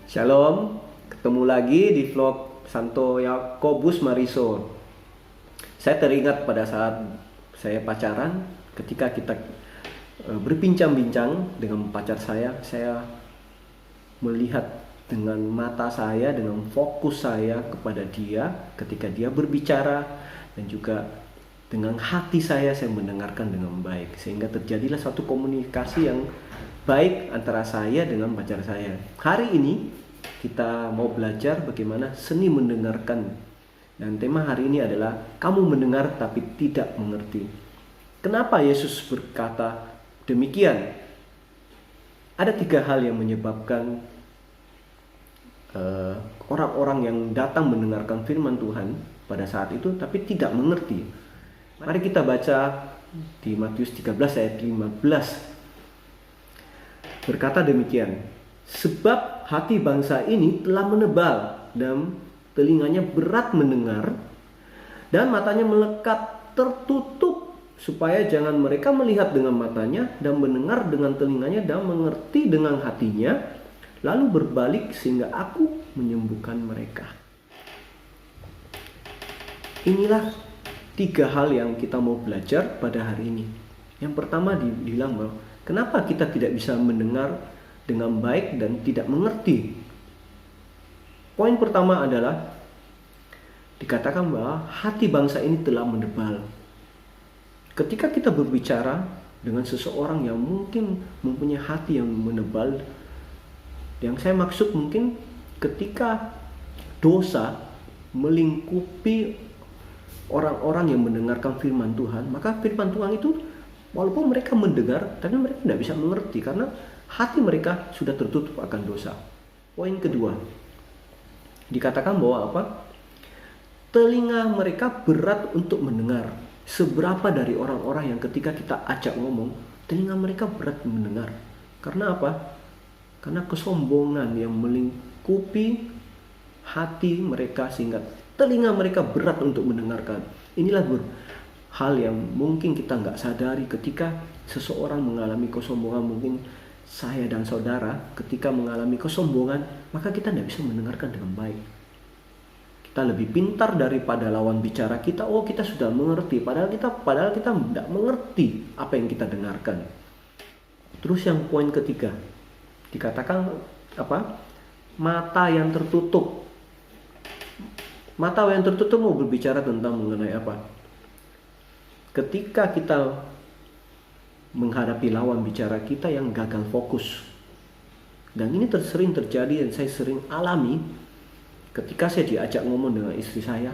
Shalom, ketemu lagi di vlog Santo Yakobus Mariso. Saya teringat pada saat saya pacaran, ketika kita berbincang-bincang dengan pacar saya melihat dengan mata saya, dengan fokus saya kepada dia ketika dia berbicara, dan juga dengan hati saya mendengarkan dengan baik, sehingga terjadilah suatu komunikasi yang baik antara saya dengan pacar saya. Hari ini kita mau belajar bagaimana seni mendengarkan, dan tema hari ini adalah kamu mendengar tapi tidak mengerti. Kenapa Yesus berkata demikian? Ada 3 hal yang menyebabkan orang-orang yang datang mendengarkan firman Tuhan pada saat itu tapi tidak mengerti. Mari kita baca di Matius 13 ayat 15. Berkata demikian, sebab hati bangsa ini telah menebal dan telinganya berat mendengar dan matanya melekat tertutup, supaya jangan mereka melihat dengan matanya dan mendengar dengan telinganya dan mengerti dengan hatinya, lalu berbalik sehingga aku menyembuhkan mereka. Inilah 3 hal yang kita mau belajar pada hari ini. Yang pertama dibilang bahwa kenapa kita tidak bisa mendengar dengan baik dan tidak mengerti? Poin pertama adalah dikatakan bahwa hati bangsa ini telah menebal. Ketika kita berbicara dengan seseorang yang mungkin mempunyai hati yang menebal, yang saya maksud mungkin ketika dosa melingkupi orang-orang yang mendengarkan firman Tuhan, maka firman Tuhan itu walaupun mereka mendengar, tapi mereka tidak bisa mengerti karena hati mereka sudah tertutup akan dosa. Poin kedua, dikatakan bahwa apa? Telinga mereka berat untuk mendengar. Seberapa dari orang-orang yang ketika kita ajak ngomong, telinga mereka berat mendengar. Karena apa? Karena kesombongan yang melingkupi hati mereka sehingga telinga mereka berat untuk mendengarkan. Inilah hal yang mungkin kita nggak sadari ketika seseorang mengalami kesombongan. Mungkin saya dan saudara ketika mengalami kesombongan, maka kita tidak bisa mendengarkan dengan baik. Kita lebih pintar daripada lawan bicara kita. Oh, kita sudah mengerti, padahal kita tidak mengerti apa yang kita dengarkan. Terus yang poin ketiga, dikatakan apa? Mata yang tertutup. Mata yang tertutup mau berbicara tentang mengenai apa? Ketika kita menghadapi lawan bicara kita yang gagal fokus. Dan ini sering terjadi dan saya sering alami ketika saya diajak ngomong dengan istri saya.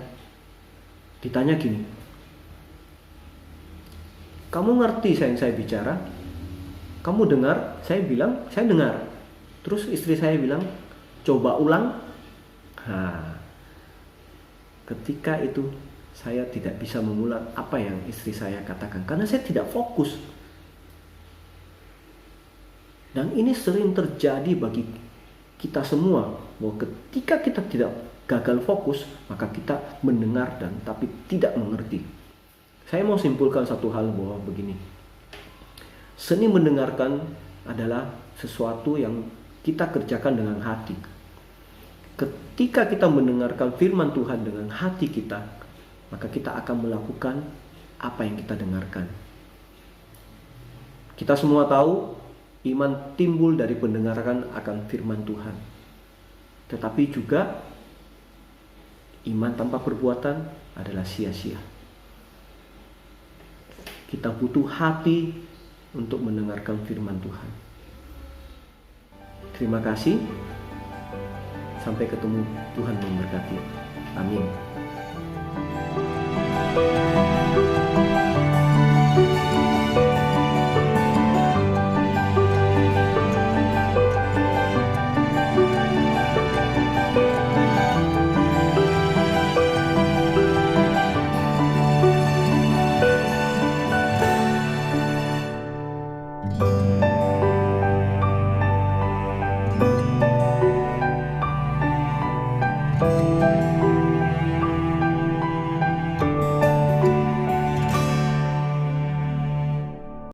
Ditanya gini, kamu ngerti saya bicara? Kamu dengar? Saya bilang, saya dengar. Terus istri saya bilang, coba ulang. Ketika itu saya tidak bisa mengulang apa yang istri saya katakan karena saya tidak fokus. Dan ini sering terjadi bagi kita semua, bahwa ketika kita tidak gagal fokus, maka kita mendengar dan tapi tidak mengerti. Saya mau simpulkan satu hal bahwa begini. Seni mendengarkan adalah sesuatu yang kita kerjakan dengan hati. Ketika kita mendengarkan firman Tuhan dengan hati kita, maka kita akan melakukan apa yang kita dengarkan. Kita semua tahu iman timbul dari pendengaran akan firman Tuhan. Tetapi juga iman tanpa perbuatan adalah sia-sia. Kita butuh hati untuk mendengarkan firman Tuhan. Terima kasih. Sampai ketemu, Tuhan memberkati. Amin.